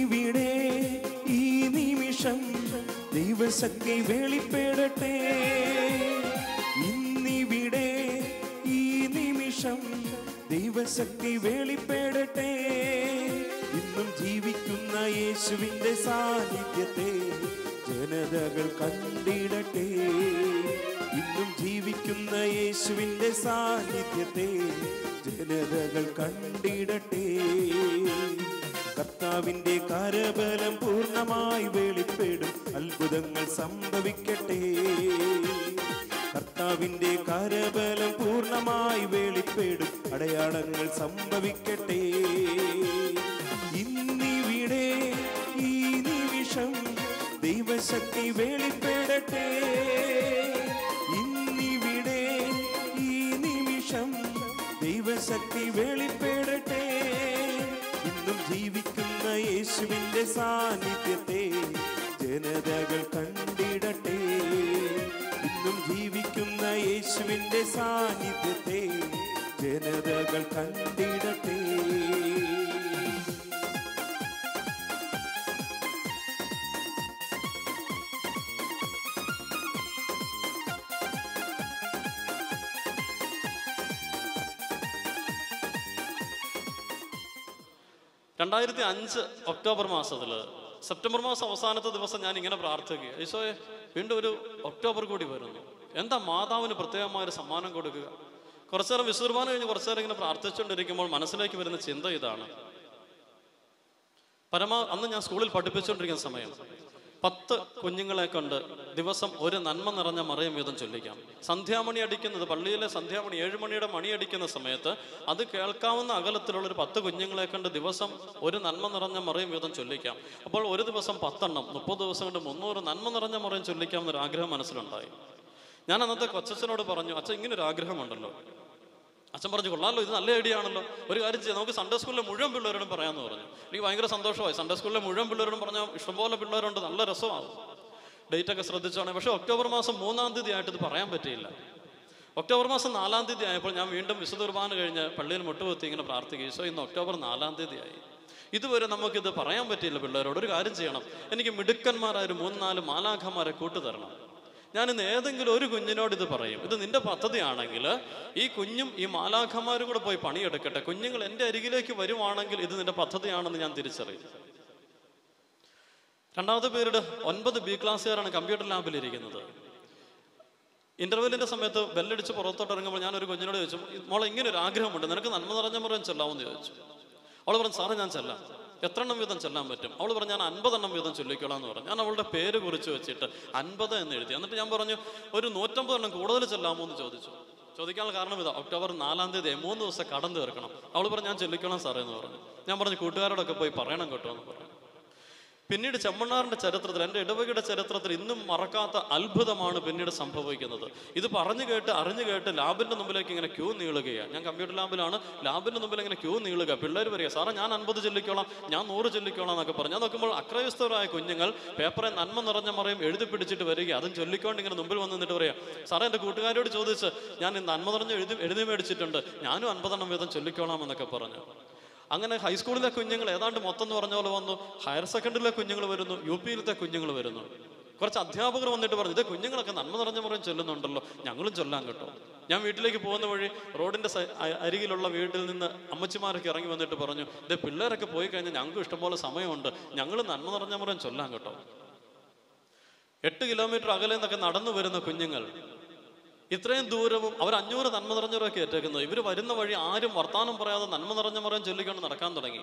ഇന്നിവിടെ ഈ നിമിഷം ദൈവശക്തി വെളിപ്പെടട്ടെ. ഇന്നിവിടെ ഈ നിമിഷം ദൈവശക്തി വെളിപ്പെടട്ടെ. ഇന്നും ജീവിക്കുന്ന യേശുവിന്റെ സാന്നിധ്യത്തെ ജനതകൾ കണ്ടിടട്ടെ. ഇന്നും ജീവിക്കുന്ന യേശുവിന്റെ സാന്നിധ്യത്തെ ജനതകൾ കണ്ടിടട്ടെ. കർത്താവിന്റെ കരബലം പൂർണ്ണമായി വെളിപ്പെടും, അത്ഭുതങ്ങൾ സംഭവിക്കട്ടെ. കർത്താവിന്റെ കരബലം പൂർണ്ണമായി വെളിപ്പെടും, അടയാളങ്ങൾ സംഭവിക്കട്ടെ. ഇന്നിവിടെ ഈ നിമിഷം ദൈവശക്തി വെളിപ്പെടട്ടെ. ഇന്നിവിടെ ഈ നിമിഷം ദൈവശക്തി വെളിപ്പെടട്ടെ. ഇന്നും ജീവിക്കുന്ന യേശുവിന്റെ സാന്നിധ്യത്തെ ജനതകൾ കണ്ടിടട്ടെ. ഇന്നും ജീവിക്കുന്ന യേശുവിന്റെ സാന്നിധ്യത്തെ ജനതകൾ കണ്ടിടട്ടെ. 2005 ഒക്ടോബർ മാസത്തിൽ സെപ്റ്റംബർ മാസം അവസാനത്തെ ദിവസം ഞാൻ ഇങ്ങനെ പ്രാർത്ഥിക്കുക, ഈശോയെ വീണ്ടും ഒരു ഒക്ടോബർ കൂടി വരുന്നു, എന്താ മാതാവിന് പ്രത്യേകമായൊരു സമ്മാനം കൊടുക്കുക. കുറച്ചു നേരം വിശുദ്ധുർബാന കഴിഞ്ഞ് കുറച്ചു നേരം ഇങ്ങനെ പ്രാർത്ഥിച്ചുകൊണ്ടിരിക്കുമ്പോൾ മനസ്സിലേക്ക് വരുന്ന ചിന്ത ഇതാണ്. അന്ന് ഞാൻ സ്കൂളിൽ പഠിപ്പിച്ചുകൊണ്ടിരിക്കുന്ന സമയം 10 കുഞ്ഞുങ്ങളെ കൊണ്ട് ദിവസം ഒരു നന്മ നിറഞ്ഞ മറിയം വീതം ചൊല്ലിക്കാം. സന്ധ്യാമണി അടിക്കുന്നത്, പള്ളിയിലെ സന്ധ്യാമണി 7 മണിയുടെ മണി അടിക്കുന്ന സമയത്ത് അത് കേൾക്കാവുന്ന അകലത്തിലുള്ള ഒരു 10 കുഞ്ഞുങ്ങളെ കൊണ്ട് ദിവസം ഒരു നന്മ നിറഞ്ഞ മറിയം വീതം ചൊല്ലിക്കാം. അപ്പോൾ ഒരു ദിവസം 10 എണ്ണം, 30 ദിവസം കൊണ്ട് 300 നന്മ നിറഞ്ഞ മറിയം ചൊല്ലിക്കാം എന്നൊരു ആഗ്രഹം മനസ്സിലുണ്ടായി. ഞാൻ അന്നത്തെ കൊച്ചച്ഛനോട് പറഞ്ഞു, അച്ഛൻ ഇങ്ങനൊരു ആഗ്രഹമുണ്ടല്ലോ. അച്ഛൻ പറഞ്ഞു, കൊള്ളാമല്ലോ, ഇത് നല്ല ഐഡിയ ആണല്ലോ, ഒരു കാര്യം ചെയ്യാം, നമുക്ക് സൺഡേ സ്കൂളിലെ മുഴുവൻ പിള്ളേരോടും പറയാമെന്ന് പറഞ്ഞു. എനിക്ക് ഭയങ്കര സന്തോഷമായി. സൺഡേ സ്കൂളിലെ മുഴുവൻ പിള്ളേരോടും പറഞ്ഞാൽ ഇഷ്ടംപോലെ പിള്ളേരുണ്ട്, നല്ല രസമാകും. ഡേറ്റൊക്കെ ശ്രദ്ധിച്ചാണ്. പക്ഷേ ഒക്ടോബർ മാസം 3-ാം തീയതി ആയിട്ട് ഇത് പറയാൻ പറ്റിയില്ല. ഒക്ടോബർ മാസം 4-ാം തീയതി ആയപ്പോൾ ഞാൻ വീണ്ടും വിശുദ്ധ കുർബാന കഴിഞ്ഞ് പള്ളിയിൽ മുട്ടുകുത്തി ഇങ്ങനെ പ്രാർത്ഥിക്കും, ഈശോ ഇന്ന് ഒക്ടോബർ 4-ാം തീയതി ആയി, ഇതുവരെ നമുക്കിത് പറയാൻ പറ്റിയില്ല പിള്ളേരോട്, ഒരു കാര്യം ചെയ്യണം, എനിക്ക് മിടുക്കന്മാരായ ഒരു 3-4 മാലാഖമാരെ കൂട്ടുതരണം. ഞാനിന്ന് ഏതെങ്കിലും ഒരു കുഞ്ഞിനോട് ഇത് പറയും, ഇത് നിന്റെ പദ്ധതിയാണെങ്കിൽ ഈ കുഞ്ഞും ഈ മാലാഖമാരും കൂടെ പോയി പണിയെടുക്കട്ടെ, കുഞ്ഞുങ്ങൾ എൻ്റെ അരികിലേക്ക് വരുവാണെങ്കിൽ ഇത് നിന്റെ പദ്ധതിയാണെന്ന് ഞാൻ തിരിച്ചറിയും. 2ാമത്തെ പീരീഡ് 9 B ക്ലാസ്സുകാരാണ് കമ്പ്യൂട്ടർ ലാബിൽ ഇരിക്കുന്നത്. ഇന്റർവെല്ലിന്റെ സമയത്ത് ബെല്ലടിച്ച് പുറത്തോട്ട് ഇറങ്ങുമ്പോൾ ഞാൻ ഒരു കുഞ്ഞിനോട് ചോദിച്ചു, മോളെ ഇങ്ങനെ ഒരു ആഗ്രഹമുണ്ട്, നിനക്ക് നന്മ നിറഞ്ഞ മറിയം ചെല്ലാമെന്ന് ചോദിച്ചു. അവൾ പറഞ്ഞു, സാറേ ഞാൻ ചെല്ലാം. എത്ര എണ്ണം വീതം ചെല്ലാൻ പറ്റും? അവൾ പറഞ്ഞു, ഞാൻ 50 എണ്ണം വീതം ചൊല്ലിക്കോളാം എന്ന് പറഞ്ഞു. ഞാൻ അവളുടെ പേര് കുറിച്ച് വെച്ചിട്ട് 50 എന്ന് എഴുതി. എന്നിട്ട് ഞാൻ പറഞ്ഞു, ഒരു 150 എണ്ണം കൂടുതൽ ചെല്ലാമോ എന്ന് ചോദിച്ചു. ചോദിക്കാനുള്ള കാരണം ഇതാ, ഒക്ടോബർ 4-ാം തീയതി 3 ദിവസം കടം തീർക്കണം. അവൾ പറഞ്ഞു, ഞാൻ ചൊല്ലിക്കോളാം സാറേ എന്ന് പറഞ്ഞു. ഞാൻ പറഞ്ഞു, കൂട്ടുകാരോടൊക്കെ പോയി പറയണം കേട്ടോ എന്ന് പറഞ്ഞു. പിന്നീട് ചെമ്മണ്ണാറിന്റെ ചരിത്രത്തിൽ, എൻ്റെ ഇടവകയുടെ ചരിത്രത്തിൽ ഇന്നും മറക്കാത്ത അത്ഭുതമാണ് പിന്നീട് സംഭവിക്കുന്നത്. ഇത് അറിഞ്ഞു കേട്ട് ലാബിന്റെ മുമ്പിലേക്ക് ഇങ്ങനെ ക്യൂ നീളുകയാണ്. ഞാൻ കമ്പ്യൂട്ടർ ലാബിലാണ്, ലാബിന്റെ മുമ്പിൽ ഇങ്ങനെ ക്യൂ നീളുക. പിള്ളേർ വരിക, സാറേ ഞാൻ 50 ചൊല്ലിക്കോളാം, ഞാൻ 100 ചൊല്ലിക്കോളാം എന്നൊക്കെ പറഞ്ഞു. ഞാൻ നോക്കുമ്പോൾ അക്രൈസ്തവരായ കുഞ്ഞുങ്ങൾ പേപ്പറെ നന്മ നിറഞ്ഞ മറിയം എഴുതി പിടിച്ചിട്ട് വരിക. അതും ചൊല്ലിക്കൊണ്ട് ഇങ്ങനെ മുമ്പിൽ വന്ന് നിന്നിട്ട് പറയാം, സാറേ എൻ്റെ കൂട്ടുകാരോട് ചോദിച്ച് ഞാൻ നന്മ നിറഞ്ഞ എഴുതി മേടിച്ചിട്ടുണ്ട്, ഞാനും 50 എണ്ണം വീതം ചൊല്ലിക്കോളാം എന്നൊക്കെ പറഞ്ഞു. അങ്ങനെ ഹൈസ്കൂളിലെ കുഞ്ഞുങ്ങൾ ഏതാണ്ട് മൊത്തം എന്ന് പറഞ്ഞ പോലെ വന്നു. ഹയർ സെക്കൻഡറിയിലെ കുഞ്ഞുങ്ങൾ വരുന്നു, UP-യിലത്തെ കുഞ്ഞുങ്ങൾ വരുന്നു. കുറച്ച് അധ്യാപകർ വന്നിട്ട് പറഞ്ഞു, ഇത് കുഞ്ഞുങ്ങളൊക്കെ നന്മ നിറഞ്ഞ മറിയം ചൊല്ലുന്നുണ്ടല്ലോ, ഞങ്ങളും ചൊല്ലാൻ കേട്ടോ. ഞാൻ വീട്ടിലേക്ക് പോകുന്ന വഴി റോഡിന്റെ അരികിലുള്ള വീട്ടിൽ നിന്ന് അമ്മച്ചിമാരൊക്കെ ഇറങ്ങി വന്നിട്ട് പറഞ്ഞു, ഇത് പിള്ളേരൊക്കെ പോയി കഴിഞ്ഞാൽ ഞങ്ങൾക്ക് ഇഷ്ടംപോലെ സമയമുണ്ട്, ഞങ്ങൾ നന്മ നിറഞ്ഞ മറിയം ചൊല്ലാൻ കേട്ടോ. 8 കിലോമീറ്റർ അകലെ നിന്നൊക്കെ നടന്നു വരുന്ന കുഞ്ഞുങ്ങൾ ഇത്രയും ദൂരവും അവർ 500 നന്മ നിറഞ്ഞവരൊക്കെ ഏറ്റേക്കുന്നത്. ഇവർ വരുന്ന വഴി ആരും വർത്താനം പറയാതെ നന്മ നിറഞ്ഞ മറിയം ചൊല്ലിക്കൊണ്ട് നടക്കാൻ തുടങ്ങി.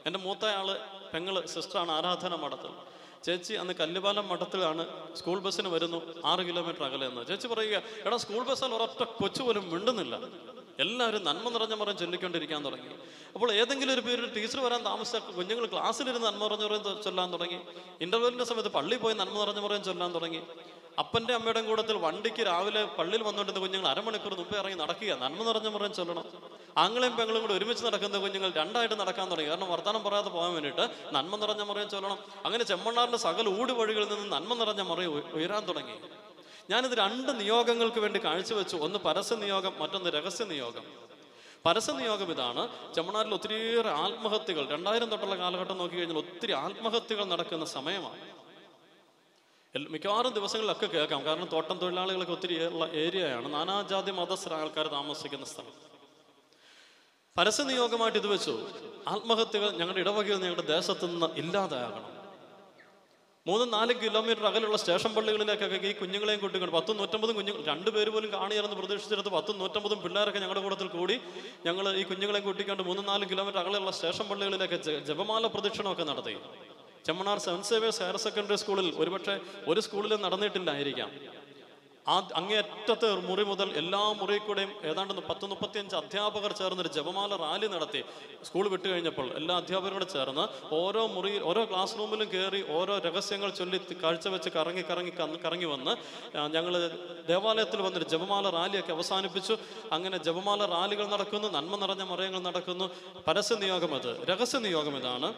എൻ്റെ മൂത്തയാള് പെങ്ങള് സിസ്റ്ററാണ് ആരാധന മഠത്തിൽ. ചേച്ചി അന്ന് കല്ലുപാലം മഠത്തിലാണ്, സ്കൂൾ ബസ്സിന് വരുന്നു 6 കിലോമീറ്റർ അകലെ നിന്ന്. ചേച്ചി പറയുക, എടാ സ്കൂൾ ബസ്സിൽ ഒരൊറ്റ കൊച്ചു പോലും മിണ്ടുന്നില്ല, എല്ലാവരും നന്മ നിറഞ്ഞ മറിയം ചൊല്ലിക്കൊണ്ടിരിക്കാൻ തുടങ്ങി. അപ്പോൾ ഏതെങ്കിലും ഒരു പീരീഡ് ടീച്ചർ വരാൻ താമസിച്ച കുഞ്ഞുങ്ങൾ ക്ലാസ്സിലിരുന്ന് നന്മ നിറഞ്ഞ മറിയം ചൊല്ലാൻ തുടങ്ങി. ഇന്റർവെല്ലിന്റെ സമയത്ത് പള്ളിയിൽ പോയി നന്മ നിറഞ്ഞ മറിയം ചൊല്ലാൻ തുടങ്ങി. അപ്പൻ്റെ അമ്മയുടെ കൂടത്തിൽ വണ്ടിക്ക് രാവിലെ പള്ളിയിൽ വന്നുകൊണ്ടിരുന്ന കുഞ്ഞുങ്ങൾ അരമണിക്കൂർ മുമ്പേ ഇറങ്ങി നടക്കുക, നന്മ നിറഞ്ഞ മറിയം ചൊല്ലണം. ആങ്ങളെയും പെങ്ങളും കൂടെ ഒരുമിച്ച് നടക്കുന്ന കുഞ്ഞുങ്ങൾ 2ആയിട്ട് നടക്കാൻ തുടങ്ങി. കാരണം വർത്തമാനം പറയാതെ പോകാൻ വേണ്ടിയിട്ട് നന്മ നിറഞ്ഞ മറിയം ചൊല്ലണം. അങ്ങനെ ചെമ്മണ്ണാറിന്റെ സകല ഊടുവഴികളിൽ നിന്ന് നന്മ നിറഞ്ഞ മറിയം ഉയരാൻ തുടങ്ങി. ഞാനിത് 2 നിയോഗങ്ങൾക്ക് വേണ്ടി കാഴ്ചവെച്ചു. ഒന്ന് പരസ്യ നിയോഗം, മറ്റൊന്ന് രഹസ്യ നിയോഗം. പരസ്യനിയോഗം ഇതാണ്. ചെമ്മണാരിൽ ഒത്തിരിയേറെ ആത്മഹത്യകൾ 2000 തൊട്ടുള്ള കാലഘട്ടം നോക്കി കഴിഞ്ഞാൽ ഒത്തിരി ആത്മഹത്യകൾ നടക്കുന്ന സമയമാണ്. മിക്കവാറും ദിവസങ്ങളിലൊക്കെ കേൾക്കാം. കാരണം തോട്ടം തൊഴിലാളികളൊക്കെ ഒത്തിരി ഉള്ള ഏരിയയാണ്, നാനാജാതി മതസ്ഥരായ ആൾക്കാർ താമസിക്കുന്ന സ്ഥലം. പരസ്യനിയോഗമായിട്ട് ഇത് വെച്ചു, ആത്മഹത്യകൾ ഞങ്ങളുടെ ഇടവകയിൽ ഞങ്ങളുടെ ദേശത്തു നിന്ന് ഇല്ലാതാകണം. 3-4 കിലോമീറ്റർ അകലുള്ള സ്റ്റേഷൻ പള്ളികളിലേക്കൊക്കെ ഈ കുഞ്ഞുങ്ങളെയും കൂട്ടിക്കൊണ്ട് 10-150 കുഞ്ഞുങ്ങൾ, 2 പേര് പോലും കാണിയാലെന്ന് പ്രതീക്ഷിച്ചെടുത്ത് 10-150 പിള്ളേരൊക്കെ ഞങ്ങളുടെ കൂട്ടത്തിൽ കൂടി ഞങ്ങൾ ഈ കുഞ്ഞുങ്ങളെ കൂട്ടിക്കൊണ്ട് 3-4 കിലോമീറ്റർ അകലെയുള്ള സ്റ്റേഷൻ പള്ളികളിലേക്ക് ജപമാല പ്രദക്ഷിണമൊക്കെ നടത്തി. ചെമ്മണാർ സെവൻറ്റ് സേവിയേഴ്സ് ഹയർ സെക്കൻഡറി സ്കൂളിൽ ഒരുപക്ഷെ ഒരു സ്കൂളിലും നടന്നിട്ടില്ലായിരിക്കാം. അങ്ങേയറ്റത്തെ മുറി മുതൽ എല്ലാ മുറിയിൽ കൂടെയും ഏതാണ്ട് 10-35 അധ്യാപകർ ചേർന്നൊരു ജപമാല റാലി നടത്തി. സ്കൂൾ വിട്ടു കഴിഞ്ഞപ്പോൾ എല്ലാ അധ്യാപകരും കൂടെ ചേർന്ന് ഓരോ മുറിയിൽ ഓരോ ക്ലാസ് റൂമിലും കയറി ഓരോ രഹസ്യങ്ങൾ ചൊല്ലി കാഴ്ചവെച്ച് കറങ്ങി വന്ന് ഞങ്ങൾ ദേവാലയത്തിൽ വന്നൊരു ജപമാല റാലിയൊക്കെ അവസാനിപ്പിച്ചു. അങ്ങനെ ജപമാല റാലികൾ നടക്കുന്നു, നന്മ നിറഞ്ഞ മറയങ്ങൾ നടക്കുന്നു. പരസ്യനിയോഗം അത്. രഹസ്യനിയോഗം ഇതാണ്.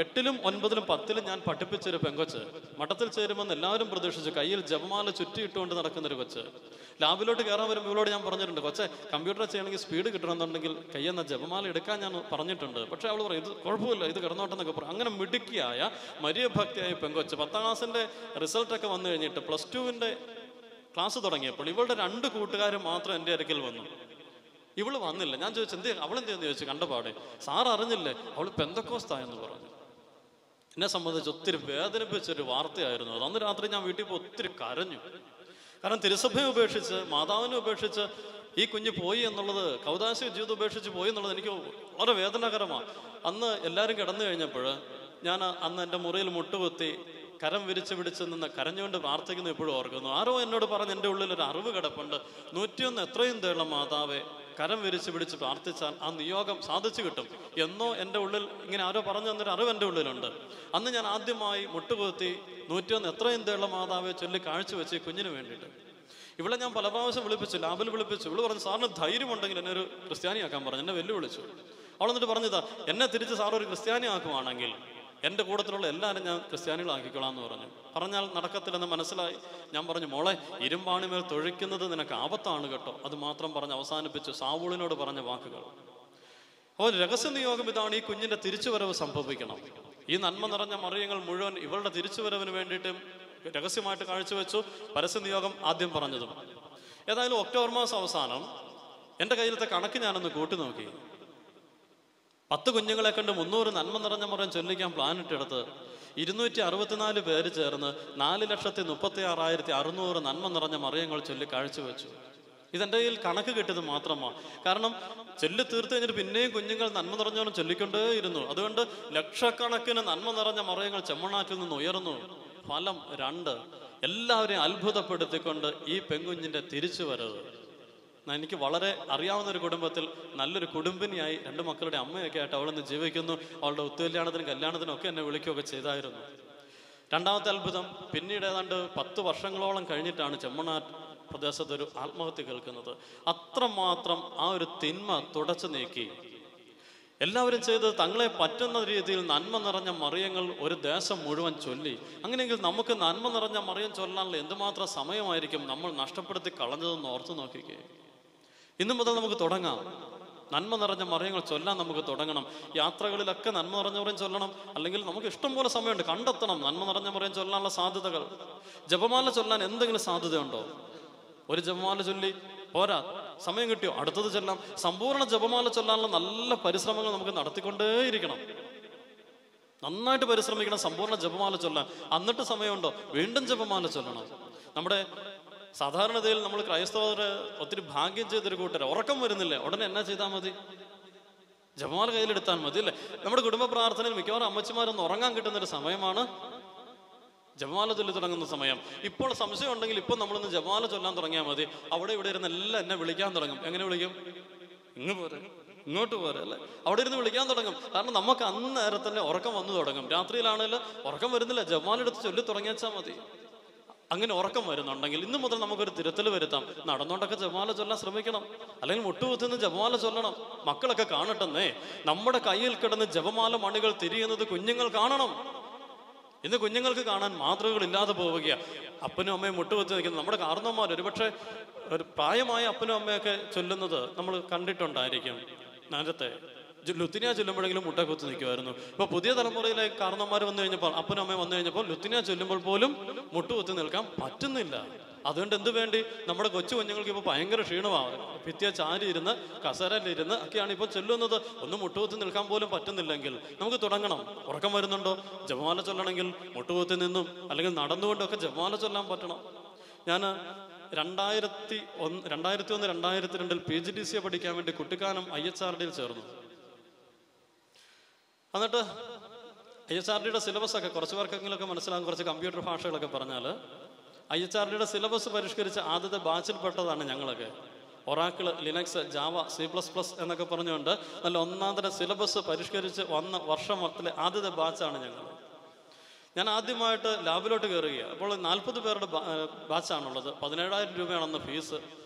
8-ലും 9-ലും 10-ലും ഞാൻ പഠിപ്പിച്ചൊരു പെങ്കൊച്ച് മഠത്തിൽ ചേരുമെന്ന് എല്ലാവരും പ്രതീക്ഷിച്ചു. കയ്യിൽ ജപമാല ചുറ്റിയിട്ടുകൊണ്ട് നടക്കുന്നൊരു കൊച്ച്. ലാബിലോട്ട് കയറാൻ വരുമ്പോൾ ഇവളോട് ഞാൻ പറഞ്ഞിട്ടുണ്ട്, കൊച്ചെ കമ്പ്യൂട്ടർ ചെയ്യണമെങ്കിൽ സ്പീഡ് കിട്ടണമെന്നുണ്ടെങ്കിൽ കയ്യെന്ന ജപമാല എടുക്കാൻ ഞാൻ പറഞ്ഞിട്ടുണ്ട്. പക്ഷെ അവൾ പറയും ഇത് കുഴപ്പമില്ല, ഇത് കിടന്നോട്ടെന്നൊക്കെ പറയും. അങ്ങനെ മിടുക്കിയായ മരിയഭക്തിയായ പെങ്കൊച്ച് 10ാം ക്ലാസ്സിൻ്റെ റിസൾട്ടൊക്കെ വന്നു കഴിഞ്ഞിട്ട് +2-ൻ്റെ ക്ലാസ് തുടങ്ങിയപ്പോൾ ഇവളുടെ 2 കൂട്ടുകാർ മാത്രം എൻ്റെ അടുക്കൽ വന്നു. ഇവള് വന്നില്ല. ഞാൻ ചോദിച്ചു എന്തേ അവളെന്തെന്ന് ചോദിച്ചു. കണ്ടപാടെ സാർ അറിഞ്ഞില്ലേ അവൾ പെന്തക്കോസ്തായെന്ന് പറഞ്ഞു. എന്നെ സംബന്ധിച്ച് ഒത്തിരി വേദനിപ്പിച്ചൊരു വാർത്തയായിരുന്നു അത്. അന്ന് രാത്രി ഞാൻ വീട്ടിൽ പോയി ഒത്തിരി കരഞ്ഞു. കാരണം തിരുസഭയെ ഉപേക്ഷിച്ച് മാതാവിനെ ഉപേക്ഷിച്ച് ഈ കുഞ്ഞ് പോയി എന്നുള്ളത്, കൗദാശിക ജീവിതം ഉപേക്ഷിച്ച് പോയി എന്നുള്ളത് എനിക്ക് വളരെ വേദനാകരമാണ്. അന്ന് എല്ലാവരും കിടന്നു കഴിഞ്ഞപ്പോൾ ഞാൻ അന്ന് എൻ്റെ മുറിയിൽ മുട്ടുകുത്തി കരം വിരിച്ച് പിടിച്ച് നിന്ന് കരഞ്ഞുകൊണ്ട് പ്രാർത്ഥിക്കുന്നു എപ്പോഴും ഓർക്കുന്നു. ആരോ എന്നോട് പറഞ്ഞ് എൻ്റെ ഉള്ളിൽ ഒരു അറിവ് കിടപ്പുണ്ട്, 101 എത്രയും തേള മാതാവെ കരം വിരിച്ച് പിടിച്ച് പ്രാർത്ഥിച്ചാൽ ആ നിയോഗം സാധിച്ചു കിട്ടും എന്നോ എൻ്റെ ഉള്ളിൽ ഇങ്ങനെ ആരോ പറഞ്ഞു തന്നൊരു അറിവ് എൻ്റെ ഉള്ളിലുണ്ട്. അന്ന് ഞാൻ ആദ്യമായി മുട്ടുകുത്തി 101 എത്രയും തേള മാതാവെ ചൊല്ലി കാഴ്ചവെച്ച് കുഞ്ഞിന് വേണ്ടിയിട്ട്. ഇവിടെ ഞാൻ പല പ്രാവശ്യം വിളിപ്പിച്ചു, ലാബിൽ വിളിപ്പിച്ചു. ഇവള് പറഞ്ഞു സാറിന് ധൈര്യമുണ്ടെങ്കിൽ എന്നെ ഒരു ക്രിസ്ത്യാനിയാക്കാൻ പറഞ്ഞു. എന്നെ വെല്ലുവിളിച്ചു. അവൾ എന്നിട്ട് പറഞ്ഞതാ, എന്നെ തിരിച്ച് സാർ ഒരു ക്രിസ്ത്യാനിയാക്കുവാണെങ്കിൽ എൻ്റെ കൂട്ടത്തിലുള്ള എല്ലാവരും ഞാൻ ക്രിസ്ത്യാനികളാക്കിക്കോളാം എന്ന് പറഞ്ഞു. പറഞ്ഞാൽ നടക്കത്തില്ലെന്ന് മനസ്സിലായി. ഞാൻ പറഞ്ഞു, മോളെ ഇരുമ്പാണിമേൽ തൊഴിക്കുന്നത് നിനക്ക് ആപത്താണ് കേട്ടോ. അത് മാത്രം പറഞ്ഞ് അവസാനിപ്പിച്ചു. സാവൂളിനോട് പറഞ്ഞ വാക്കുകൾ. അപ്പോൾ രഹസ്യനിയോഗം ഇതാണ്. ഈ കുഞ്ഞിൻ്റെ തിരിച്ചുവരവ് സംഭവിക്കണം. ഈ നന്മ നിറഞ്ഞ മറിയങ്ങൾ മുഴുവൻ ഇവളുടെ തിരിച്ചുവരവിന് വേണ്ടിയിട്ടും രഹസ്യമായിട്ട് കാഴ്ചവെച്ചു. പരസ്യനിയോഗം ആദ്യം പറഞ്ഞതും. ഏതായാലും ഒക്ടോബർ മാസം അവസാനം എൻ്റെ കയ്യിലത്തെ കണക്ക് ഞാനൊന്ന് കൂട്ടി നോക്കി. 10 കുഞ്ഞുങ്ങളെ കണ്ട് 300 നന്മ നിറഞ്ഞ മറിയം ചൊല്ലിക്കാൻ പ്ലാനിട്ടെടുത്ത് 264 പേര് ചേർന്ന് 4,36,600 നന്മ നിറഞ്ഞ മറിയങ്ങൾ ചൊല്ലി കാഴ്ചവെച്ചു. ഇതെൻ്റെ കയ്യിൽ കണക്ക് കിട്ടിയത് മാത്രമാണ്. കാരണം ചൊല്ലി തീർത്ത് കഴിഞ്ഞിട്ട് പിന്നെയും കുഞ്ഞുങ്ങൾ നന്മ നിറഞ്ഞവരും ചൊല്ലിക്കൊണ്ടേയിരുന്നു. അതുകൊണ്ട് ലക്ഷക്കണക്കിന് നന്മ നിറഞ്ഞ മറിയങ്ങൾ ചെമ്മണാറ്റിൽ നിന്ന് ഉയർന്നു. ഫലം 2. എല്ലാവരെയും അത്ഭുതപ്പെടുത്തിക്കൊണ്ട് ഈ പെൺകുഞ്ഞിൻ്റെ തിരിച്ചുവരവ്. എനിക്ക് വളരെ അറിയാവുന്ന ഒരു കുടുംബത്തിൽ നല്ലൊരു കുടുംബിനിയായി 2 മക്കളുടെ അമ്മയൊക്കെ ആയിട്ട് അവളിന്ന് ജീവിക്കുന്നു. അവളുടെ ഒത്തുകല്യാണത്തിനും കല്യാണത്തിനും ഒക്കെ എന്നെ വിളിക്കുകയൊക്കെ ചെയ്തായിരുന്നു. 2ാമത്തെ അത്ഭുതം, പിന്നീട് ഏതാണ്ട് 10 വർഷങ്ങളോളം കഴിഞ്ഞിട്ടാണ് ചെമ്മണാറ്റ് പ്രദേശത്തൊരു ആത്മഹത്യ കേൾക്കുന്നത്. അത്രമാത്രം ആ ഒരു തിന്മ തുടച്ചു നീക്കി എല്ലാവരും ചെയ്ത് തങ്ങളെ പറ്റുന്ന രീതിയിൽ നന്മ നിറഞ്ഞ മറിയങ്ങൾ ഒരു ദേശം മുഴുവൻ ചൊല്ലി. അങ്ങനെയെങ്കിൽ നമുക്ക് നന്മ നിറഞ്ഞ മറിയം ചൊല്ലാനുള്ള എന്തുമാത്രം സമയമായിരിക്കും നമ്മൾ നഷ്ടപ്പെടുത്തി കളഞ്ഞതെന്ന് ഓർത്തു നോക്കിക്കേ. ഇന്നു മുതൽ നമുക്ക് തുടങ്ങാം. നന്മ നിറഞ്ഞ മറിയങ്ങൾ ചൊല്ലാൻ നമുക്ക് തുടങ്ങണം. യാത്രകളിലൊക്കെ നന്മ നിറഞ്ഞ മറിയം ചൊല്ലണം. അല്ലെങ്കിൽ നമുക്ക് ഇഷ്ടം പോലെ സമയമുണ്ട്, കണ്ടെത്തണം നന്മ നിറഞ്ഞ മറിയം ചൊല്ലാനുള്ള സാധ്യതകൾ. ജപമാല ചൊല്ലാൻ എന്തെങ്കിലും സാധ്യതയുണ്ടോ? ഒരു ജപമാല ചൊല്ലി പോരാ, സമയം കിട്ടിയോ അടുത്തത് ചൊല്ലാം. സമ്പൂർണ്ണ ജപമാല ചൊല്ലാനുള്ള നല്ല പരിശ്രമങ്ങൾ നമുക്ക് നടത്തിക്കൊണ്ടേയിരിക്കണം. നന്നായിട്ട് പരിശ്രമിക്കണം സമ്പൂർണ്ണ ജപമാല ചൊല്ലാൻ. എന്നിട്ട് സമയമുണ്ടോ വീണ്ടും ജപമാല ചൊല്ലണം. നമ്മുടെ സാധാരണതയിൽ നമ്മൾ ക്രൈസ്തവർ ഒത്തിരി ഭാഗ്യം ചെയ്തൊരു കൂട്ടർ, ഉറക്കം വരുന്നില്ലേ, ഉടനെ എന്നാ ചെയ്താൽ മതി? ജപമാല കയ്യിലെടുത്താൽ മതി അല്ലേ? നമ്മുടെ കുടുംബ പ്രാർത്ഥനയിൽ മിക്കവാറും അമ്മച്ചിമാരൊന്ന് ഉറങ്ങാൻ കിട്ടുന്നൊരു സമയമാണ് ജപമാല ചൊല്ലി തുടങ്ങുന്ന സമയം. ഇപ്പോൾ സംശയം ഉണ്ടെങ്കിൽ ഇപ്പം നമ്മളൊന്ന് ജപമാല ചൊല്ലാൻ തുടങ്ങിയാൽ മതി. അവിടെ ഇവിടെ ഇരുന്ന് എല്ലാം എന്നെ വിളിക്കാൻ തുടങ്ങും. എങ്ങനെ വിളിക്കും? ഇങ്ങോട്ട് പോരെ അല്ലേ? അവിടെ ഇരുന്ന് വിളിക്കാൻ തുടങ്ങും. കാരണം നമുക്ക് അന്നേരത്തന്നെ ഉറക്കം വന്നു തുടങ്ങും. രാത്രിയിലാണെങ്കിലും ഉറക്കം വരുന്നില്ല, ജപമാല എടുത്ത് ചൊല്ലി തുടങ്ങിയാൽ മതി. അങ്ങനെ ഉറക്കം വരുന്നുണ്ടെങ്കിൽ ഇന്നു മുതൽ നമുക്കൊരു തിരുത്തൽ വരുത്താം. നടന്നുകൊണ്ടൊക്കെ ജപമാല ചൊല്ലാൻ ശ്രമിക്കണം. അല്ലെങ്കിൽ മുട്ടുകുത്തുന്ന ജപമാല ചൊല്ലണം. മക്കളൊക്കെ കാണട്ടെന്നേ, നമ്മുടെ കയ്യിൽ കിടന്ന് ജപമാല മണികൾ തിരിയുന്നത് കുഞ്ഞുങ്ങൾ കാണണം. ഇന്ന് കുഞ്ഞുങ്ങൾക്ക് കാണാൻ മാതൃകകളില്ലാതെ പോവുകയാണ്. അപ്പനും അമ്മയും മുട്ടുകുത്തി നിൽക്കുന്നത്. നമ്മുടെ കാരണവന്മാർ ഒരുപക്ഷെ ഒരു പ്രായമായ അപ്പനും അമ്മയൊക്കെ ചൊല്ലുന്നത് നമ്മൾ കണ്ടിട്ടുണ്ടായിരിക്കും. നേരത്തെ ലുത്തിനിയ ചൊല്ലുമ്പോഴെങ്കിലും മുട്ടക്കുത്ത് നിൽക്കുമായിരുന്നു. ഇപ്പോൾ പുതിയ തലമുറയിലെ കാരണന്മാർ വന്നു കഴിഞ്ഞപ്പോൾ, അപ്പനും അമ്മയും വന്നു കഴിഞ്ഞപ്പോൾ ലുത്തിനിയ ചൊല്ലുമ്പോൾ പോലും മുട്ടുകുത്തി നിൽക്കാൻ പറ്റുന്നില്ല. അതുകൊണ്ട് എന്ത് വേണ്ടി നമ്മുടെ കൊച്ചു കുഞ്ഞുങ്ങൾക്ക് ഇപ്പോൾ ഭയങ്കര ക്ഷീണമാണ്. ഭിത്തിയ ചാരി ഇരുന്ന് കസേരയിലിരുന്ന് ഒക്കെയാണ് ഇപ്പോൾ ചൊല്ലുന്നത്. ഒന്ന് മുട്ടുകുത്തി നിൽക്കാൻ പോലും പറ്റുന്നില്ലെങ്കിൽ നമുക്ക് തുടങ്ങണം. ഉറക്കം വരുന്നുണ്ടോ? ജപമാല ചൊല്ലണമെങ്കിൽ മുട്ടുകുത്തി നിന്നും അല്ലെങ്കിൽ നടന്നുകൊണ്ടൊക്കെ ജപമാല ചൊല്ലാൻ പറ്റണം. ഞാൻ 2001, 2002 PGDCA പഠിക്കാൻ വേണ്ടി കുട്ടിക്കാനം IHRDയിൽ ചേർന്നു. എന്നിട്ട് IHRDയുടെ സിലബസൊക്കെ കുറച്ച് പേർക്കെങ്കിലുമൊക്കെ മനസ്സിലാകും. കുറച്ച് കമ്പ്യൂട്ടർ ഭാഷകളൊക്കെ പറഞ്ഞാൽ IHRDയുടെ സിലബസ് പരിഷ്കരിച്ച് ആദ്യത്തെ ബാച്ചിൽപ്പെട്ടതാണ് ഞങ്ങളൊക്കെ. ഒറാക്കിൾ, ലിനക്സ്, ജാവ, C++ എന്നൊക്കെ പറഞ്ഞുകൊണ്ട് നല്ല ഒന്നാന്തര സിലബസ് പരിഷ്കരിച്ച് വന്ന വർഷത്തിലെ ആദ്യത്തെ ബാച്ചാണ് ഞങ്ങൾ. ഞാൻ ആദ്യമായിട്ട് ലാബിലോട്ട് കയറുകയാണ്. അപ്പോൾ 40 പേരുടെ ബാച്ചാണുള്ളത്. 17,000 രൂപയാണെന്ന് ഫീസ്.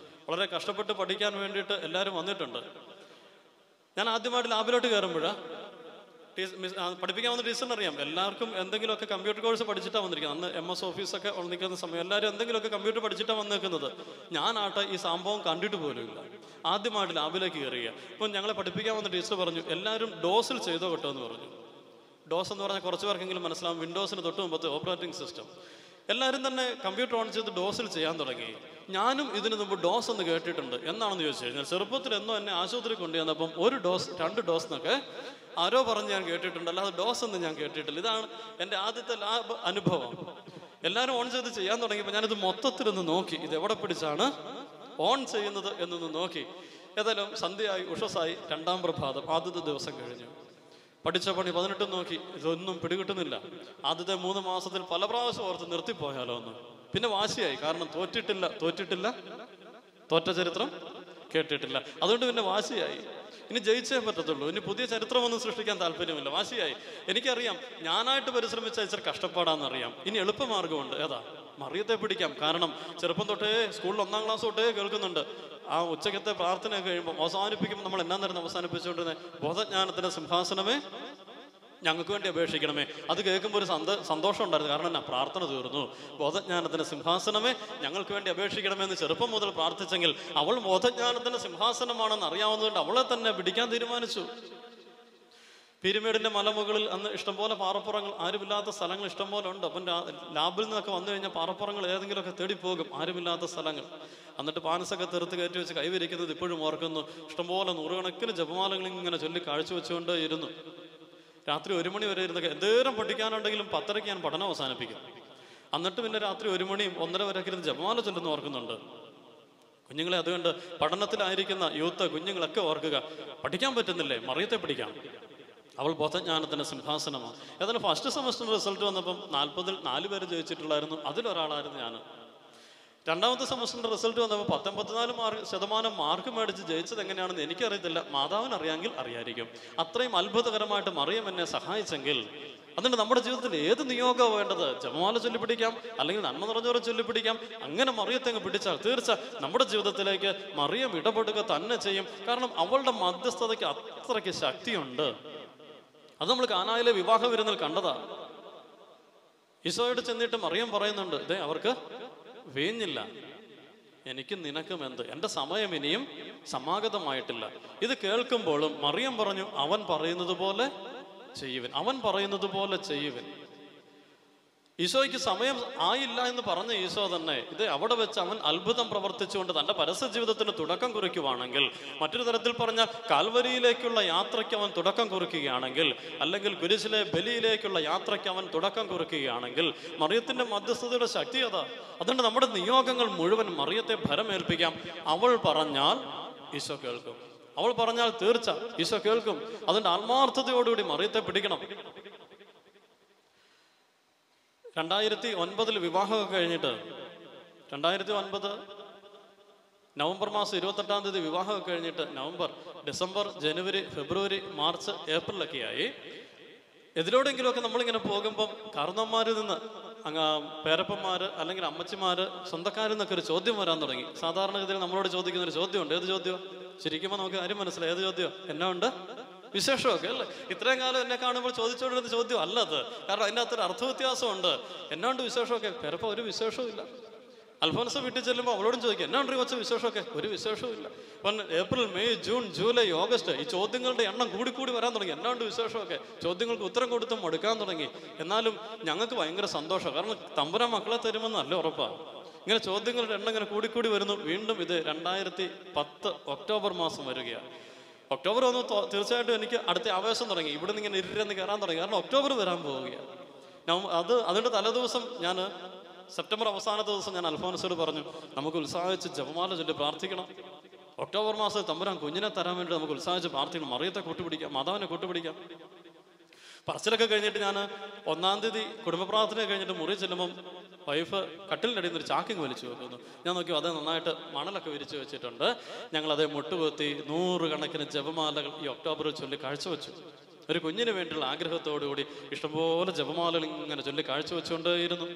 വളരെ കഷ്ടപ്പെട്ട് പഠിക്കാൻ വേണ്ടിയിട്ട് എല്ലാവരും വന്നിട്ടുണ്ട്. ഞാൻ ആദ്യമായിട്ട് ലാബിലോട്ട് കയറുമ്പോൾ പഠിപ്പിക്കാൻ വന്ന ടീച്ചറിന് അറിയാം, എല്ലാവർക്കും എന്തെങ്കിലുമൊക്കെ കമ്പ്യൂട്ടർ കോഴ്സ് പഠിച്ചിട്ടാണ് വന്നിരിക്കുന്നത്. അന്ന് MS ഓഫീസൊക്കെ നിൽക്കുന്ന സമയം എല്ലാവരും എന്തെങ്കിലുമൊക്കെ കമ്പ്യൂട്ടർ പഠിച്ചിട്ടാണ് വന്നിരിക്കുന്നത്. ഞാനാട്ടെ ഈ സംഭവം കണ്ടിട്ട് പോലും ഇല്ല. ആദ്യമായിട്ട് ലാബിലേക്ക് കയറുക. അപ്പം ഞങ്ങളെ പഠിപ്പിക്കാൻ വന്ന ടീച്ചർ പറഞ്ഞു, എല്ലാവരും ഡോസിൽ ചെയ്തോ കേട്ടോ എന്ന് പറഞ്ഞു. ഡോസ് എന്ന് പറഞ്ഞാൽ കുറച്ച് പേർക്കെങ്കിലും മനസ്സിലാവും, വിൻഡോസിന് തൊട്ട് മുമ്പത്തെ ഓപ്പറേറ്റിംഗ് സിസ്റ്റം. എല്ലാവരും തന്നെ കമ്പ്യൂട്ടർ ഓൺ ചെയ്ത് ഡോസിൽ ചെയ്യാൻ തുടങ്ങി. ഞാനും ഇതിന് മുമ്പ് ഡോസ് എന്ന് കേട്ടിട്ടുണ്ട്. എന്നാണെന്ന് ചോദിച്ചു കഴിഞ്ഞാൽ, ചെറുപ്പത്തിൽ എന്നോ എന്നെ ആശുപത്രി കൊണ്ടുവന്നപ്പം 1 ഡോസ് 2 ഡോസ് എന്നൊക്കെ ആരോ പറഞ്ഞ് ഞാൻ കേട്ടിട്ടുണ്ട്, അല്ലാതെ ഡോസ് എന്ന് ഞാൻ കേട്ടിട്ടില്ല. ഇതാണ് എൻ്റെ ആദ്യത്തെ ലാബ് അനുഭവം. എല്ലാവരും ഓൺ ചെയ്ത് ചെയ്യാൻ തുടങ്ങിയപ്പോൾ ഞാനിത് മൊത്തത്തിലൊന്ന് നോക്കി, ഇത് എവിടെ പിടിച്ചാണ് ഓൺ ചെയ്യുന്നത് എന്നൊന്ന് നോക്കി. ഏതായാലും സന്ധ്യയായി, ഉഷസായി. 2ാം പ്രഭാതം, ആദ്യത്തെ ദിവസം കഴിഞ്ഞു. പഠിച്ച പണി 18 നോക്കി, ഇതൊന്നും പിടികിട്ടുന്നില്ല. ആദ്യത്തെ 3 മാസത്തിൽ പല പ്രാവശ്യം ഓർത്ത് നിർത്തിപ്പോയാലോ ഒന്ന്. പിന്നെ വാശിയായി, കാരണം തോറ്റിട്ടില്ല, തോറ്റ ചരിത്രം കേട്ടിട്ടില്ല. അതുകൊണ്ട് പിന്നെ വാശിയായി, ഇനി ജയിച്ചേ പറ്റത്തുള്ളൂ, ഇനി പുതിയ ചരിത്രമൊന്നും സൃഷ്ടിക്കാൻ താല്പര്യമില്ല. വാശിയായി. എനിക്കറിയാം ഞാനായിട്ട് പരിശ്രമിച്ച ഇച്ചിരി കഷ്ടപ്പാടാണെന്നറിയാം. ഇനി എളുപ്പമാർഗമുണ്ട്. ഏതാ? മറിയത്തെ പിടിക്കാം. കാരണം ചെറുപ്പം തൊട്ടേ സ്കൂളിൽ 1ാം ക്ലാസ് തൊട്ടേ കേൾക്കുന്നുണ്ട്. ആ ഉച്ചക്കത്തെ പ്രാർത്ഥനയൊക്കെ കഴിയുമ്പോൾ അവസാനിപ്പിക്കുമ്പോൾ നമ്മൾ എന്നായിരുന്നു അവസാനിപ്പിച്ചുകൊണ്ടിരുന്നത്? ബോധജ്ഞാനത്തിന്റെ സിംഹാസനമേ ഞങ്ങൾക്ക് വേണ്ടി അപേക്ഷിക്കണമേ. അത് കേൾക്കുമ്പോൾ ഒരു സന്തോഷം ഉണ്ടായിരുന്നു. കാരണം എന്നാ, പ്രാർത്ഥന തീർന്നു. ബോധജ്ഞാനത്തിന്റെ സിംഹാസനമേ ഞങ്ങൾക്ക് വേണ്ടി അപേക്ഷിക്കണമെന്ന് ചെറുപ്പം മുതൽ പ്രാർത്ഥിച്ചെങ്കിൽ അവൾ ബോധജ്ഞാനത്തിന്റെ സിംഹാസനമാണെന്ന് അറിയാവുന്നതുകൊണ്ട് അവളെ തന്നെ പിടിക്കാൻ തീരുമാനിച്ചു. പീരുമേടിന്റെ മലമുകളിൽ അന്ന് ഇഷ്ടംപോലെ പാറപ്പുറങ്ങൾ, ആരുമില്ലാത്ത സ്ഥലങ്ങൾ ഇഷ്ടംപോലെ ഉണ്ട്. അപ്പം ലാബിൽ നിന്നൊക്കെ വന്നു കഴിഞ്ഞാൽ പാറപ്പുറങ്ങൾ ഏതെങ്കിലുമൊക്കെ തേടിപ്പോകും, ആരുമില്ലാത്ത സ്ഥലങ്ങൾ. എന്നിട്ട് പാനസൊക്കെ തെറുത്ത് കയറ്റി വെച്ച് കൈവരിക്കുന്നത് ഇപ്പോഴും ഓർക്കുന്നു. ഇഷ്ടംപോലെ 100 ജപമാലകൾ ഇങ്ങനെ ചൊല്ലി കാഴ്ചവെച്ചുകൊണ്ട് ഇരുന്നു. രാത്രി 1 മണി വരെ ഇരുന്നൊക്കെ എന്തേരം പഠിക്കാനുണ്ടെങ്കിലും 10:30 ഞാൻ പഠനം അവസാനിപ്പിക്കും. എന്നിട്ട് പിന്നെ രാത്രി 1 മണിയും 1:30 വരെയൊക്കെ ഇരുന്ന് ജപമാല ചൊല്ലുന്ന ഓർക്കുന്നുണ്ട്. കുഞ്ഞുങ്ങളെ, അതുകൊണ്ട് പഠനത്തിലായിരിക്കുന്ന യൂത്ത് കുഞ്ഞുങ്ങളൊക്കെ ഓർക്കുക, പഠിക്കാൻ പറ്റുന്നില്ലേ? മറിയത്തെ പിടിക്കാം. അവൾ ബോധജ്ഞാനത്തിന്റെ സിംഹാസനമാണ്. ഏതായാലും ഫസ്റ്റ് സെമസ്റ്റർ റിസൾട്ട് വന്നപ്പം 40-ൽ 4 പേര് ജയിച്ചിട്ടുള്ളായിരുന്നു. അതിലൊരാളായിരുന്നു ഞാൻ. 2ാമത്തെ സെമസ്റ്ററിന്റെ റിസൾട്ട് വന്നപ്പോൾ 84% മാർക്ക് മേടിച്ച് ജയിച്ചത് എങ്ങനെയാണെന്ന് എനിക്കറിയത്തില്ല. മാതാവിന് അറിയാമെങ്കിൽ അറിയായിരിക്കും. അത്രയും അത്ഭുതകരമായിട്ട് മറിയം എന്നെ സഹായിച്ചെങ്കിൽ, അതുകൊണ്ട് നമ്മുടെ ജീവിതത്തിൽ ഏത് നിയോഗമാണ് വേണ്ടത്? ജപമാല ചൊല്ലിപ്പിടിക്കാം, അല്ലെങ്കിൽ നന്മ നിറഞ്ഞവരെ ചൊല്ലിപ്പിടിക്കാം. അങ്ങനെ മറിയത്തങ്ങ് പിടിച്ചാൽ തീർച്ച നമ്മുടെ ജീവിതത്തിലേക്ക് മറിയം ഇടപെടുക തന്നെ ചെയ്യും. കാരണം അവളുടെ മധ്യസ്ഥതയ്ക്ക് അത്രയ്ക്ക് ശക്തിയുണ്ട്. അത് നമ്മൾ കാനായിലെ വിവാഹ വിരുന്നിൽ കണ്ടതാ. ഈശോയോട് ചെന്നിട്ട് മറിയം പറയുന്നുണ്ട്, ഇതേ അവർക്ക് വീഞ്ഞില്ല, എനിക്കും നിനക്കും എന്ത്, എൻ്റെ സമയം ഇനിയും സമാഗതമായിട്ടില്ല. ഇത് കേൾക്കുമ്പോഴും മറിയം പറഞ്ഞു, അവൻ പറയുന്നത് പോലെ ചെയ്യുവൻ, അവൻ പറയുന്നത് പോലെ ചെയ്യുവൻ. ഈശോയ്ക്ക് സമയം ആയില്ല എന്ന് പറഞ്ഞ ഈശോ തന്നെ ഇത് അവിടെ വെച്ച് അവൻ അത്ഭുതം പ്രവർത്തിച്ചുകൊണ്ട് തൻ്റെ പരസ്യ ജീവിതത്തിന് തുടക്കം കുറിക്കുവാണെങ്കിൽ, മറ്റൊരു തരത്തിൽ പറഞ്ഞാൽ കാൽവരിയിലേക്കുള്ള യാത്രയ്ക്ക് അവൻ തുടക്കം കുറിക്കുകയാണെങ്കിൽ, അല്ലെങ്കിൽ കുരിശിലെ ബലിയിലേക്കുള്ള യാത്രയ്ക്ക് അവൻ തുടക്കം കുറിക്കുകയാണെങ്കിൽ, മറിയത്തിന്റെ മധ്യസ്ഥതയുടെ ശക്തി അതാ. അതുകൊണ്ട് നമ്മുടെ നിയോഗങ്ങൾ മുഴുവൻ മറിയത്തെ ഭരമേൽപ്പിക്കാം. അവൾ പറഞ്ഞാൽ ഈശോ കേൾക്കും, അവൾ പറഞ്ഞാൽ തീർച്ച ഈശോ കേൾക്കും. അതുകൊണ്ട് ആത്മാർത്ഥതയോടുകൂടി മറിയത്തെ പിടിക്കണം. 2009 വിവാഹമൊക്കെ കഴിഞ്ഞിട്ട് 2009 നവംബർ മാസം 28-ാം തീയതി വിവാഹമൊക്കെ കഴിഞ്ഞിട്ട് നവംബർ, ഡിസംബർ, ജനുവരി, ഫെബ്രുവരി, മാർച്ച്, ഏപ്രിലൊക്കെ ആയി. എതിലോടെങ്കിലുമൊക്കെ നമ്മളിങ്ങനെ പോകുമ്പം കാരണവന്മാരിൽ നിന്ന് പേരപ്പന്മാർ അല്ലെങ്കിൽ അമ്മച്ചിമാർ, സ്വന്തക്കാരിൽ നിന്നൊക്കെ ഒരു ചോദ്യം വരാൻ തുടങ്ങി. സാധാരണഗതിയിൽ നമ്മളോട് ചോദിക്കുന്നൊരു ചോദ്യമുണ്ട്. ഏത് ചോദ്യം? ചിരിക്കുമ്പോൾ നമുക്ക് കാര്യം മനസ്സിലായി. ഏത് ചോദ്യം? എന്നാ ഉണ്ട് വിശേഷമൊക്കെ അല്ലേ? ഇത്രയും കാലം എന്നെ കാണുമ്പോൾ ചോദിച്ചുകൊണ്ടിരുന്ന ചോദ്യം അല്ല അത്. കാരണം അതിൻ്റെ അകത്തൊരു അർത്ഥവ്യത്യാസമുണ്ട്. എന്നാണ്ട് വിശേഷമൊക്കെ? പേരപ്പം ഒരു വിശേഷവും ഇല്ല. അൽഫോൻസ വീട്ടിൽ ചെല്ലുമ്പോൾ അവളോടും ചോദിക്കും, എന്നാ ഉണ്ട് കൊച്ച വിശേഷമൊക്കെ? ഒരു വിശേഷവും ഇല്ല. അപ്പം April, May, June, July, August ഈ ചോദ്യങ്ങളുടെ എണ്ണം കൂടി വരാൻ തുടങ്ങി. എന്നാ ഉണ്ട് വിശേഷമൊക്കെ? ചോദ്യങ്ങൾക്ക് ഉത്തരം കൊടുത്തും മടുക്കാൻ തുടങ്ങി. എന്നാലും ഞങ്ങൾക്ക് ഭയങ്കര സന്തോഷം, കാരണം തമ്പുരാൻ മക്കളെ തരുമെന്ന് നല്ല ഉറപ്പാണ്. ഇങ്ങനെ ചോദ്യങ്ങളുടെ എണ്ണം ഇങ്ങനെ കൂടി വരുന്നു. വീണ്ടും ഇത് 2010 ഒക്ടോബർ മാസം വരികയാണ്. ഒക്ടോബർ വന്നു, തീർച്ചയായിട്ടും എനിക്ക് അടുത്ത ആവേശം തുടങ്ങി. ഇവിടെ നിന്ന് ഇങ്ങനെ ഇരുന്ന് കയറാൻ തുടങ്ങി, കാരണം ഒക്ടോബർ വരാൻ പോവുകയാണ്. അതിൻ്റെ തലേദിവസം ഞാൻ സെപ്റ്റംബർ അവസാനത്തെ ദിവസം ഞാൻ അൽഫോൻസോട് പറഞ്ഞു, നമുക്ക് ഉത്സാഹിച്ച് ജപമാല ചൊല്ലി പ്രാർത്ഥിക്കണം. ഒക്ടോബർ മാസം തമ്പുരാൻ കുഞ്ഞിനെ തരാൻ വേണ്ടി നമുക്ക് ഉത്സാഹിച്ച് പ്രാർത്ഥിക്കണം. മറിയത്തെ കൂട്ടുപിടിക്കാം, മാതാവിനെ കൂട്ടുപിടിക്കാം. പറച്ചിലൊക്കെ കഴിഞ്ഞിട്ട് ഞാൻ 1-ാം തീയതി കുടുംബ പ്രാർത്ഥന കഴിഞ്ഞിട്ട് മുറി ചെല്ലുമ്പം വൈഫ് കട്ടിലിൻ്റെ അടിയിൽ നിന്ന് ഒരു ചാക്കിങ് വലിച്ചു വെക്കുന്നു. ഞാൻ നോക്കി, അത് നന്നായിട്ട് മണലൊക്കെ വിരിച്ച് വെച്ചിട്ടുണ്ട്. ഞങ്ങളത് മുട്ടുകുത്തി 100 കണക്കിന് ജപമാലകൾ ഈ ഒക്ടോബറിൽ ചൊല്ലി കാഴ്ചവെച്ചു. ഒരു കുഞ്ഞിന് വേണ്ടിയുള്ള ആഗ്രഹത്തോടുകൂടി ഇഷ്ടംപോലെ ജപമാലകൾ ഇങ്ങനെ ചൊല്ലി കാഴ്ചവെച്ചുകൊണ്ടേയിരുന്നു.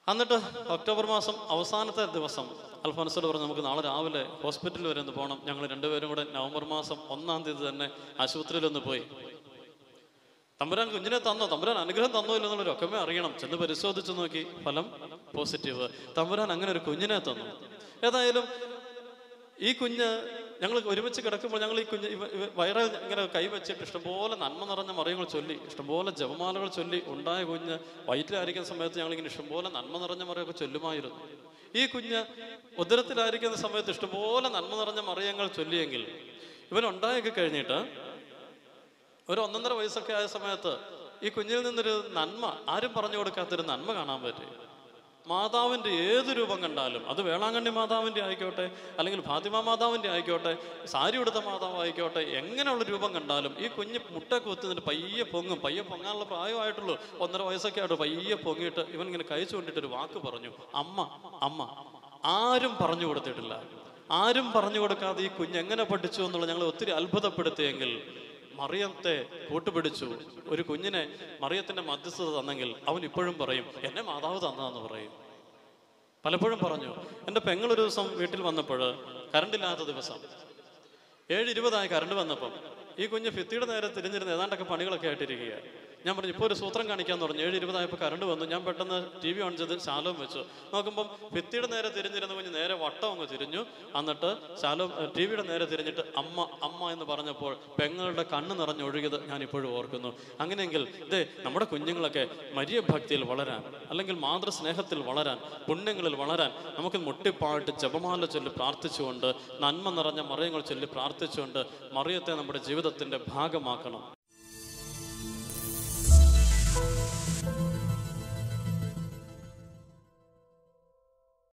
എന്നിട്ട് ഒക്ടോബർ മാസം അവസാനത്തെ ദിവസം അൽഫോൻസോട് പറഞ്ഞു, നമുക്ക് നാളെ രാവിലെ ഹോസ്പിറ്റലിൽ വരെ ഒന്ന് പോകണം. ഞങ്ങൾ രണ്ടുപേരും കൂടെ നവംബർ മാസം 1-ാം തീയതി തന്നെ ആശുപത്രിയിലൊന്ന് പോയി. തമ്പുരാൻ കുഞ്ഞിനെ തന്നോ, തമ്പുരാൻ അനുഗ്രഹം തന്നോ ഇല്ലെന്നുള്ളൊരു ഒക്കമേ അറിയണം. ചെന്ന് പരിശോധിച്ച് നോക്കി, ഫലം പോസിറ്റീവ്. തമ്പുരാൻ അങ്ങനെ ഒരു കുഞ്ഞിനെ തന്നു. ഏതായാലും ഈ കുഞ്ഞ് ഞങ്ങൾ ഒരുമിച്ച് കിടക്കുമ്പോൾ ഞങ്ങൾ ഈ കുഞ്ഞ് വയറ് ഇങ്ങനെ കൈവച്ചിട്ട് ഇഷ്ടംപോലെ നന്മ നിറഞ്ഞ മറിയങ്ങൾ ചൊല്ലി, ഇഷ്ടംപോലെ ജപമാലകൾ ചൊല്ലി, ഉണ്ടായ കുഞ്ഞ് വയറ്റിലായിരിക്കുന്ന സമയത്ത് ഞങ്ങളിങ്ങനെ ഇഷ്ടംപോലെ നന്മ നിറഞ്ഞ മറിയൊക്കെ ചൊല്ലുമായിരുന്നു. ഈ കുഞ്ഞ് ഉദരത്തിലായിരിക്കുന്ന സമയത്ത് ഇഷ്ടംപോലെ നന്മ നിറഞ്ഞ മറിയങ്ങൾ ചൊല്ലിയെങ്കിൽ ഇവനുണ്ടായൊക്കെ കഴിഞ്ഞിട്ട് ഒരു 1.5 വയസ്സൊക്കെ ആയ സമയത്ത് ഈ കുഞ്ഞിൽ നിന്നൊരു നന്മ, ആരും പറഞ്ഞു കൊടുക്കാത്തൊരു നന്മ കാണാൻ പറ്റി. മാതാവിൻ്റെ ഏത് രൂപം കണ്ടാലും, അത് വേളാങ്കണ്ണി മാതാവിൻ്റെ ആയിക്കോട്ടെ, അല്ലെങ്കിൽ ഫാത്തിമ മാതാവിൻ്റെ ആയിക്കോട്ടെ, സാരി ഉടുത്ത മാതാവ് ആയിക്കോട്ടെ, എങ്ങനെയുള്ള രൂപം കണ്ടാലും ഈ കുഞ്ഞ് മുട്ട കുത്തുന്നിട്ട് പയ്യെ പൊങ്ങും. പയ്യെ പൊങ്ങാനുള്ള പ്രായമായിട്ടുള്ളൂ, 1.5 വയസ്സൊക്കെ ആയിട്ട് പയ്യെ പൊങ്ങിയിട്ട് ഇവൻ ഇങ്ങനെ കഴിച്ചു കൊണ്ടിട്ടൊരു വാക്ക് പറഞ്ഞു, അമ്മ അമ്മ. ആരും പറഞ്ഞു കൊടുത്തിട്ടില്ല. ആരും പറഞ്ഞു കൊടുക്കാതെ ഈ കുഞ്ഞ് എങ്ങനെ പഠിച്ചു എന്നുള്ള ഞങ്ങൾ ഒത്തിരി അത്ഭുതപ്പെടുത്തിയെങ്കിൽ മറിയത്തെ കൂട്ടുപിടിച്ചു. ഒരു കുഞ്ഞിനെ മറിയത്തിന്റെ മധ്യസ്ഥത തന്നെങ്കിൽ അവൻ ഇപ്പോഴും പറയും, എന്നെ മാതാവ് തന്നതെന്ന് പറയും. പലപ്പോഴും പറഞ്ഞു. എൻ്റെ പെങ്ങളൊരു ദിവസം വീട്ടിൽ വന്നപ്പോൾ, കറണ്ടില്ലാത്ത ദിവസം 7:20 കറണ്ട് വന്നപ്പം ഈ കുഞ്ഞ് ഭിത്തിയുടെ നേരെ തിരിഞ്ഞിരുന്ന് ഏതാണ്ടൊക്കെ പണികളൊക്കെ ആയിട്ടിരിക്കുക. ഞാൻ പറഞ്ഞു, ഇപ്പോൾ ഒരു സൂത്രം കാണിക്കാന്ന് പറഞ്ഞു. 7:20 കറണ്ട് വന്നു. ഞാൻ പെട്ടെന്ന് TV ഓൺ ചെയ്ത് ശാലോം വെച്ചു. നോക്കുമ്പം ഭിത്തിയുടെ നേരെ തിരിഞ്ഞിരുന്ന കുഞ്ഞ് നേരെ വട്ടം അങ്ങ് തിരിഞ്ഞു. എന്നിട്ട് ശാലോം TV-യുടെ നേരെ തിരിഞ്ഞിട്ട് അമ്മ അമ്മ എന്ന് പറഞ്ഞപ്പോൾ പെങ്ങളുടെ കണ്ണ് നിറഞ്ഞൊഴുകിയത് ഞാൻ ഇപ്പോഴും ഓർക്കുന്നു. അങ്ങനെയെങ്കിൽ നമ്മുടെ കുഞ്ഞുങ്ങളൊക്കെ മരിയ ഭക്തിയിൽ വളരാൻ, അല്ലെങ്കിൽ മാതൃസ്നേഹത്തിൽ വളരാൻ, പുണ്യങ്ങളിൽ വളരാൻ നമുക്ക് മുട്ടിപ്പാട്ട് ജപമാല ചൊല്ലി പ്രാർത്ഥിച്ചുകൊണ്ട്, നന്മ നിറഞ്ഞ മറിയങ്ങൾ ചൊല്ലി പ്രാർത്ഥിച്ചുകൊണ്ട് മറിയത്തെ നമ്മുടെ ജീവിതത്തിൻ്റെ ഭാഗമാക്കണം.